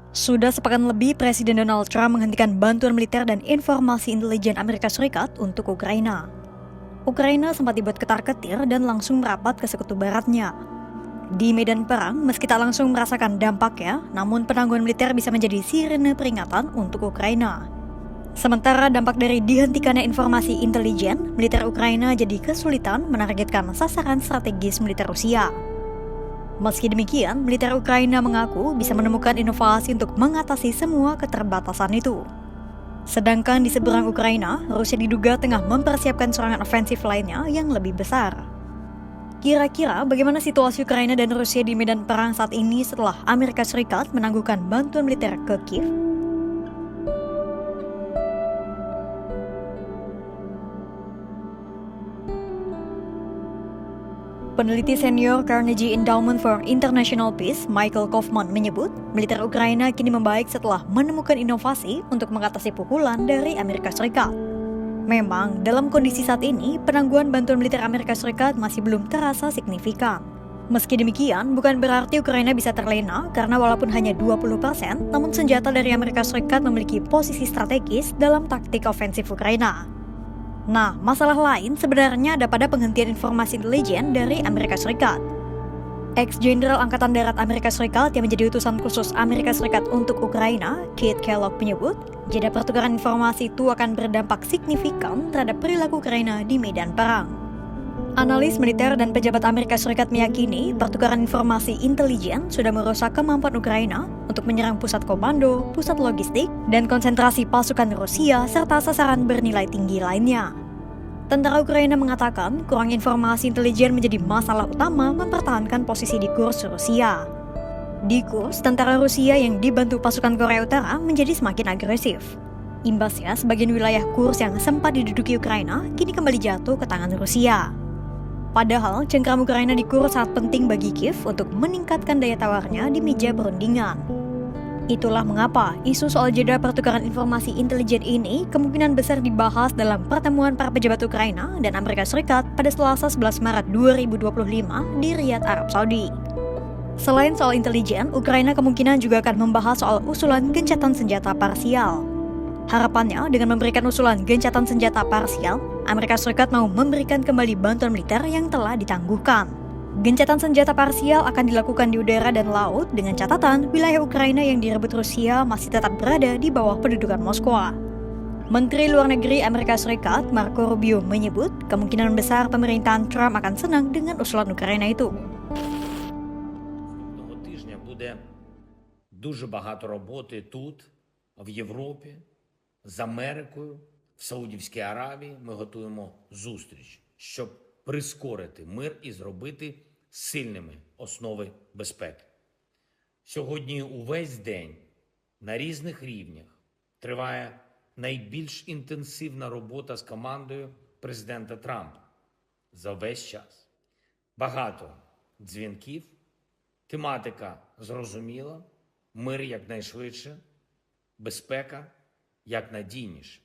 Sudah sepekan lebih, Presiden Donald Trump menghentikan bantuan militer dan informasi intelijen Amerika Serikat untuk Ukraina. Ukraina sempat dibuat ketar-ketir dan langsung merapat ke sekutu baratnya. Di medan perang, meski tak langsung merasakan dampaknya, namun penangguhan militer bisa menjadi sirene peringatan untuk Ukraina. Sementara dampak dari dihentikannya informasi intelijen, militer Ukraina jadi kesulitan menargetkan sasaran strategis militer Rusia. Meski demikian, militer Ukraina mengaku bisa menemukan inovasi untuk mengatasi semua keterbatasan itu. Sedangkan di seberang Ukraina, Rusia diduga tengah mempersiapkan serangan ofensif lainnya yang lebih besar. Kira-kira bagaimana situasi Ukraina dan Rusia di medan perang saat ini setelah Amerika Serikat menangguhkan bantuan militer ke Kiev? Peneliti senior Carnegie Endowment for International Peace, Michael Kaufman, menyebut militer Ukraina kini membaik setelah menemukan inovasi untuk mengatasi pukulan dari Amerika Serikat. Memang, dalam kondisi saat ini, penangguhan bantuan militer Amerika Serikat masih belum terasa signifikan. Meski demikian, bukan berarti Ukraina bisa terlena karena walaupun hanya 20%, namun senjata dari Amerika Serikat memiliki posisi strategis dalam taktik ofensif Ukraina. Nah, masalah lain sebenarnya ada pada penghentian informasi intelijen dari Amerika Serikat. Ex-Jenderal Angkatan Darat Amerika Serikat yang menjadi utusan khusus Amerika Serikat untuk Ukraina, Keith Kellogg, menyebut jeda pertukaran informasi itu akan berdampak signifikan terhadap perilaku Ukraina di medan perang. Analis militer dan pejabat Amerika Serikat meyakini pertukaran informasi intelijen sudah merusak kemampuan Ukraina untuk menyerang pusat komando, pusat logistik, dan konsentrasi pasukan Rusia serta sasaran bernilai tinggi lainnya. Tentara Ukraina mengatakan kurang informasi intelijen menjadi masalah utama mempertahankan posisi di kurs Rusia. Di kurs, tentara Rusia yang dibantu pasukan Korea Utara menjadi semakin agresif. Imbasnya, sebagian wilayah kurs yang sempat diduduki Ukraina kini kembali jatuh ke tangan Rusia. Padahal, cengkram Ukraina di kurs sangat penting bagi Kiev untuk meningkatkan daya tawarnya di meja perundingan. Itulah mengapa isu soal jeda pertukaran informasi intelijen ini kemungkinan besar dibahas dalam pertemuan para pejabat Ukraina dan Amerika Serikat pada Selasa 11 Maret 2025 di Riyadh, Arab Saudi. Selain soal intelijen, Ukraina kemungkinan juga akan membahas soal usulan gencatan senjata parsial. Harapannya, dengan memberikan usulan gencatan senjata parsial, Amerika Serikat mau memberikan kembali bantuan militer yang telah ditangguhkan. Gencatan senjata parsial akan dilakukan di udara dan laut dengan catatan wilayah Ukraina yang direbut Rusia masih tetap berada di bawah pendudukan Moskwa. Menteri Luar Negeri Amerika Serikat, Marco Rubio, menyebut kemungkinan besar pemerintahan Trump akan senang dengan usulan Ukraina itu. Наступного тижня буде дуже багато роботи тут, в Європі, з Америкою, в Саудівській Аравії. Ми готуємо зустріч, щоб прискорити мир і зробити сильними основи безпеки. Сьогодні увесь день на різних рівнях триває найбільш інтенсивна робота з командою президента Трампа за весь час. Багато дзвінків, тематика зрозуміла, мир якнайшвидше, безпека якнадійніше.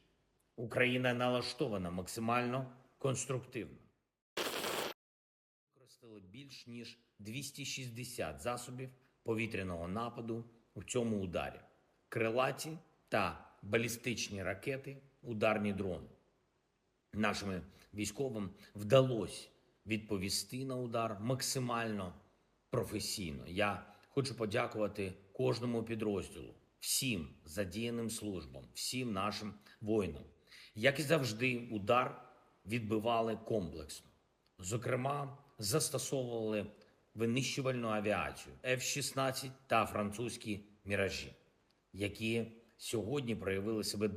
Україна налаштована максимально конструктивно. Використали більш ніж 260 засобів повітряного нападу у цьому ударі. Крилаті та балістичні ракети, ударні дрони. Нашим військовим вдалося відповісти на удар максимально професійно. Я хочу подякувати кожному підрозділу, всім задіяним службам, всім нашим воїнам. Як і завжди, удар відбивали комплексно. Зокрема, застосовували винищувальну авіацію F-16 та французькі «Міражі», які сьогодні проявили себе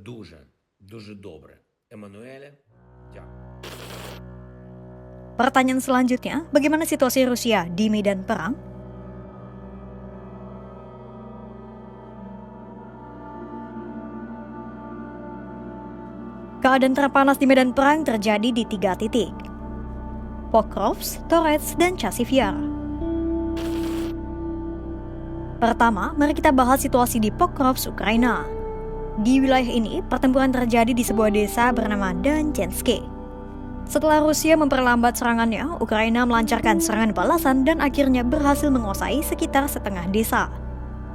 дуже добре. Еммануеле, дякую. Pertanyaan selanjutnya, bagaimana situasi Rusia di medan perang? Keadaan terpanas di medan perang terjadi di 3 titik: Pokrovsk, Torets, dan Chasiv Yar. Pertama, mari kita bahas situasi di Pokrovsk, Ukraina. Di wilayah ini, pertempuran terjadi di sebuah desa bernama Danchenske. Setelah Rusia memperlambat serangannya, Ukraina melancarkan serangan balasan dan akhirnya berhasil menguasai sekitar setengah desa.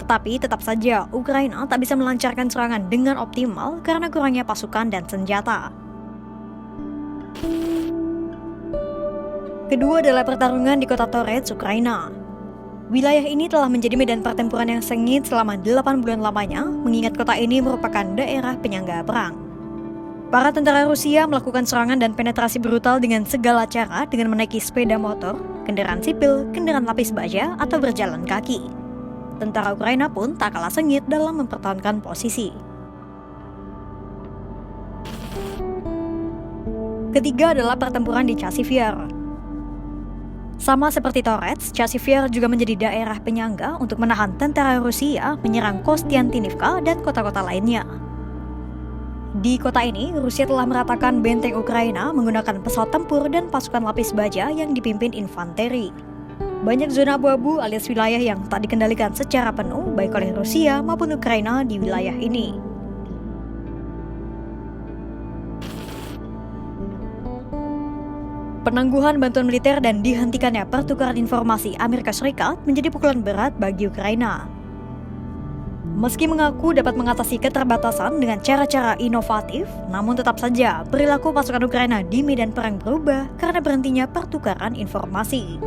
Tetapi tetap saja Ukraina tak bisa melancarkan serangan dengan optimal karena kurangnya pasukan dan senjata. Kedua adalah pertarungan di kota Torets, Ukraina. Wilayah ini telah menjadi medan pertempuran yang sengit selama 8 bulan lamanya, mengingat kota ini merupakan daerah penyangga perang. Para tentara Rusia melakukan serangan dan penetrasi brutal dengan segala cara dengan menaiki sepeda motor, kendaraan sipil, kendaraan lapis baja, atau berjalan kaki. Tentara Ukraina pun tak kalah sengit dalam mempertahankan posisi. Ketiga adalah pertempuran di Chasiv-Yar. Sama seperti Torets, Chasiv-Yar juga menjadi daerah penyangga untuk menahan tentara Rusia menyerang Kostiantynivka dan kota-kota lainnya. Di kota ini, Rusia telah meratakan benteng Ukraina menggunakan pesawat tempur dan pasukan lapis baja yang dipimpin infanteri. Banyak zona abu-abu alias wilayah yang tak dikendalikan secara penuh baik oleh Rusia maupun Ukraina di wilayah ini. Penangguhan bantuan militer dan dihentikannya pertukaran informasi Amerika Serikat menjadi pukulan berat bagi Ukraina. Meski mengaku dapat mengatasi keterbatasan dengan cara-cara inovatif, namun tetap saja perilaku pasukan Ukraina di medan perang berubah karena berhentinya pertukaran informasi.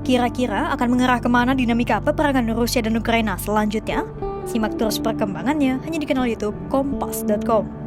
Kira-kira akan mengarah kemana dinamika peperangan Rusia dan Ukraina selanjutnya? Simak terus perkembangannya hanya di kanal YouTube Kompas.com.